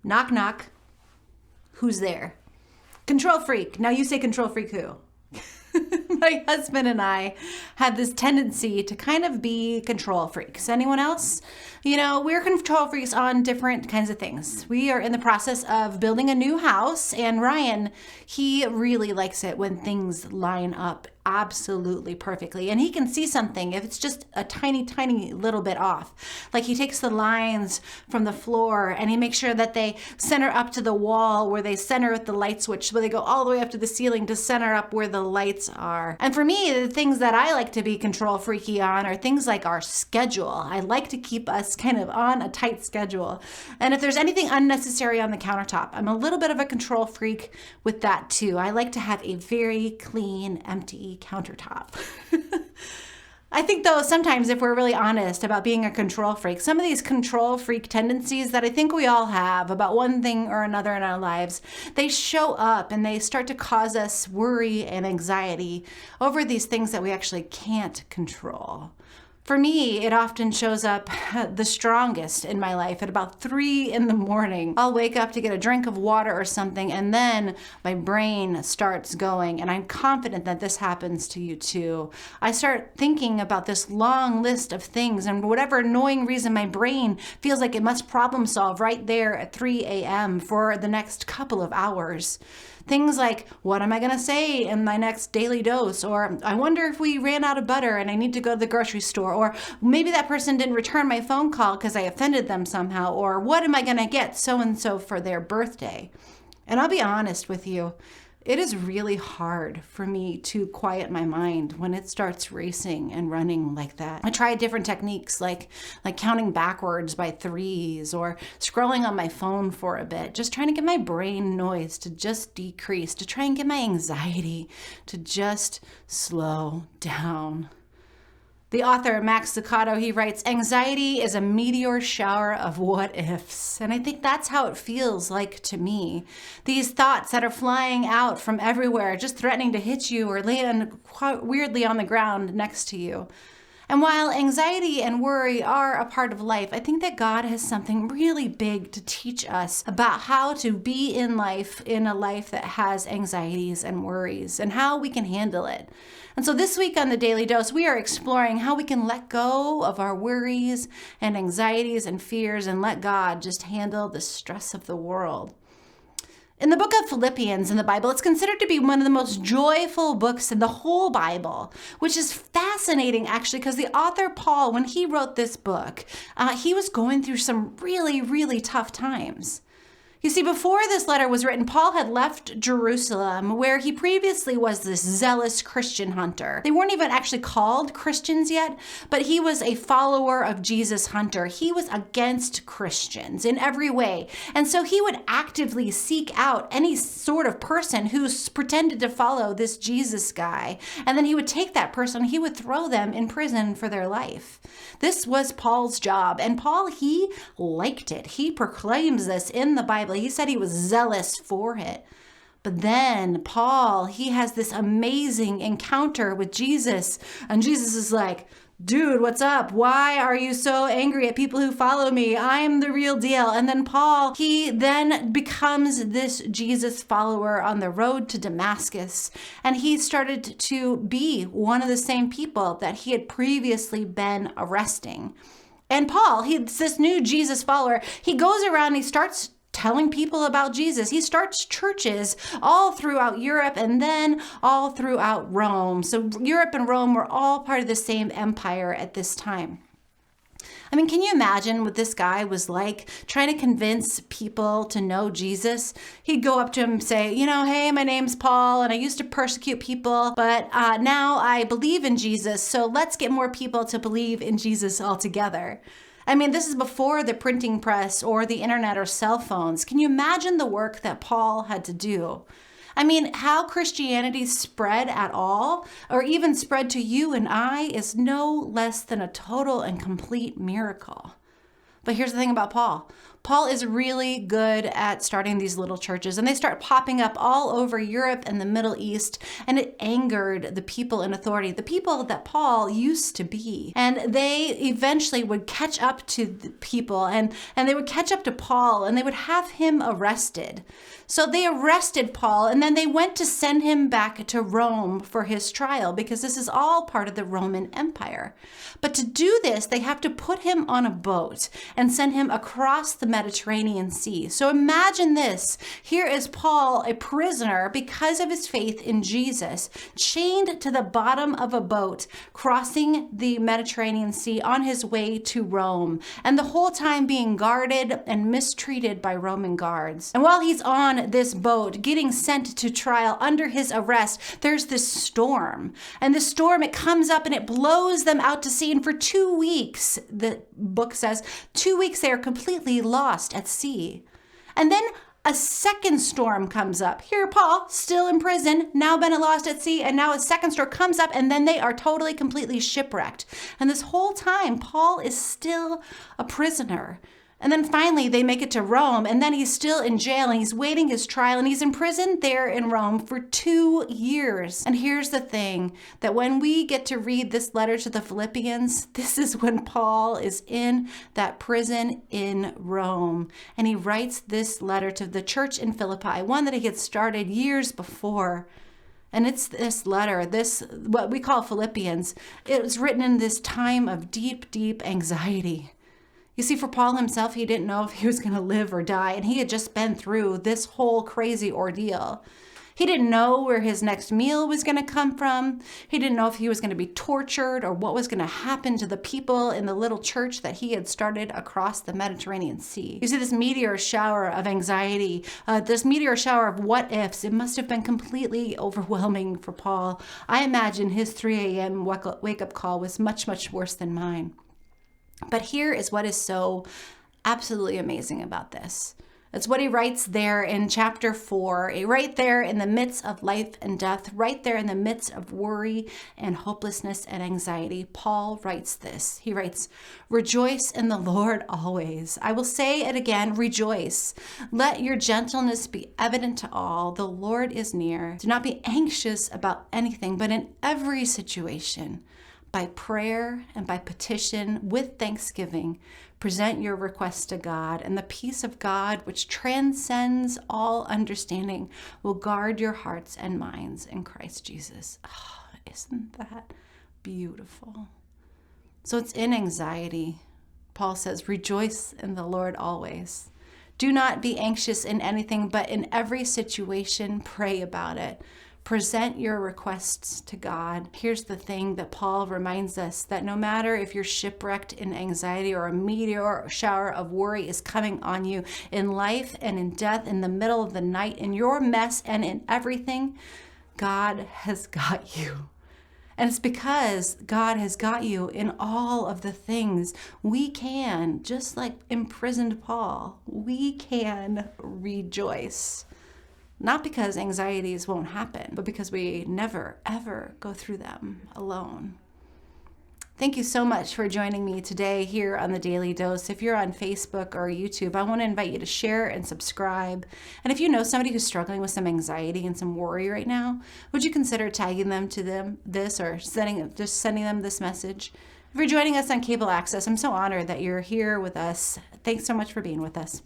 Knock, knock. Who's there? Control freak. Now you say control freak who? My husband and I have this tendency to kind of be control freaks. Anyone else? We're control freaks on different kinds of things. We are in the process of building a new house, and Ryan, he really likes it when things line up absolutely perfectly. And he can see something if it's just a tiny, tiny little bit off. Like he takes the lines from the floor and he makes sure that they center up to the wall where they center with the light switch, so they go all the way up to the ceiling to center up where the lights are. And for me, the things that I like to be control freaky on are things like our schedule. I like to keep us kind of on a tight schedule. And if there's anything unnecessary on the countertop, I'm a little bit of a control freak with that too. I like to have a very clean, empty countertop. I think though, sometimes if we're really honest about being a control freak, some of these control freak tendencies that I think we all have about one thing or another in our lives, they show up and they start to cause us worry and anxiety over these things that we actually can't control. For me, it often shows up the strongest in my life at about 3 a.m. I'll wake up to get a drink of water or something, and then my brain starts going, and I'm confident that this happens to you too. I start thinking about this long list of things, and for whatever annoying reason, my brain feels like it must problem solve right there at 3 a.m. for the next couple of hours. Things like, what am I going to say in my next daily dose? Or I wonder if we ran out of butter and I need to go to the grocery store. Or maybe that person didn't return my phone call because I offended them somehow. Or what am I going to get so-and-so for their birthday? And I'll be honest with you, it is really hard for me to quiet my mind when it starts racing and running like that. I try different techniques like counting backwards by 3s or scrolling on my phone for a bit, just trying to get my brain noise to just decrease, to try and get my anxiety to just slow down. The author, Max Lucado, he writes, anxiety is a meteor shower of what ifs. And I think that's how it feels like to me. These thoughts that are flying out from everywhere, just threatening to hit you or land quite weirdly on the ground next to you. And while anxiety and worry are a part of life, I think that God has something really big to teach us about how to be in life, in a life that has anxieties and worries, and how we can handle it. And so this week on the Daily Dose, we are exploring how we can let go of our worries and anxieties and fears and let God just handle the stress of the world. In the book of Philippians in the Bible, it's considered to be one of the most joyful books in the whole Bible, which is fascinating actually because the author Paul, when he wrote this book, he was going through some really, really tough times. You see, before this letter was written, Paul had left Jerusalem, where he previously was this zealous Christian hunter. They weren't even actually called Christians yet, but he was a follower of Jesus hunter. He was against Christians in every way. And so he would actively seek out any sort of person who pretended to follow this Jesus guy. And then he would take that person, he would throw them in prison for their life. This was Paul's job. And Paul, he liked it. He proclaims this in the Bible. He said he was zealous for it. But then Paul, he has this amazing encounter with Jesus. And Jesus is like, dude, what's up? Why are you so angry at people who follow me? I'm the real deal. And then Paul, he then becomes this Jesus follower on the road to Damascus. And he started to be one of the same people that he had previously been arresting. And Paul, he's this new Jesus follower. He goes around and he starts telling people about Jesus. He starts churches all throughout Europe and then all throughout Rome. So Europe and Rome were all part of the same empire at this time. I mean, can you imagine what this guy was like trying to convince people to know Jesus? He'd go up to him and say, hey, my name's Paul and I used to persecute people, but now I believe in Jesus. So let's get more people to believe in Jesus altogether. I mean, this is before the printing press or the internet or cell phones. Can you imagine the work that Paul had to do? I mean, how Christianity spread at all, or even spread to you and I, is no less than a total and complete miracle. But here's the thing about Paul. Paul is really good at starting these little churches, and they start popping up all over Europe and the Middle East, and it angered the people in authority, the people that Paul used to be. And they eventually would catch up to the people, and they would catch up to Paul, and they would have him arrested. So they arrested Paul, and then they went to send him back to Rome for his trial, because this is all part of the Roman Empire. But to do this, they have to put him on a boat and send him across the Mediterranean Sea. So imagine this. Here is Paul, a prisoner because of his faith in Jesus, chained to the bottom of a boat, crossing the Mediterranean Sea on his way to Rome, and the whole time being guarded and mistreated by Roman guards. And while he's on this boat, getting sent to trial under his arrest, there's this storm. And the storm, it comes up and it blows them out to sea. And for 2 weeks, the book says, 2 weeks they are completely lost at sea. And then a second storm comes up. Here, Paul, still in prison, now been lost at sea, and now a second storm comes up, and then they are totally, completely shipwrecked. And this whole time, Paul is still a prisoner. And then finally they make it to Rome, and then he's still in jail, and he's waiting his trial, and he's in prison there in Rome for 2 years. And here's the thing, that when we get to read this letter to the Philippians, this is when Paul is in that prison in Rome. And he writes this letter to the church in Philippi, one that he had started years before. And it's this letter, this, what we call Philippians, it was written in this time of deep, deep anxiety. You see, for Paul himself, he didn't know if he was going to live or die, and he had just been through this whole crazy ordeal. He didn't know where his next meal was going to come from. He didn't know if he was going to be tortured or what was going to happen to the people in the little church that he had started across the Mediterranean Sea. You see, this meteor shower of anxiety, this meteor shower of what ifs, it must have been completely overwhelming for Paul. I imagine his 3 a.m. wake-up call was much, much worse than mine. But here is what is so absolutely amazing about this. It's what he writes there in chapter 4, right there in the midst of life and death, right there in the midst of worry and hopelessness and anxiety. Paul writes this. He writes, "Rejoice in the Lord always. I will say it again, rejoice. Let your gentleness be evident to all. The Lord is near. Do not be anxious about anything, but in every situation, by prayer and by petition, with thanksgiving, present your requests to God, and the peace of God, which transcends all understanding, will guard your hearts and minds in Christ Jesus." Oh, isn't that beautiful? So it's in anxiety. Paul says, rejoice in the Lord always. Do not be anxious in anything, but in every situation, pray about it. Present your requests to God. Here's the thing that Paul reminds us, that no matter if you're shipwrecked in anxiety or a meteor shower of worry is coming on you in life and in death, in the middle of the night, in your mess and in everything, God has got you. And it's because God has got you in all of the things. We can, just like imprisoned Paul, we can rejoice. Not because anxieties won't happen, but because we never, ever go through them alone. Thank you so much for joining me today here on the Daily Dose. If you're on Facebook or YouTube, I want to invite you to share and subscribe. And if you know somebody who's struggling with some anxiety and some worry right now, would you consider tagging them to this or sending them this message? If you're joining us on cable access, I'm so honored that you're here with us. Thanks so much for being with us.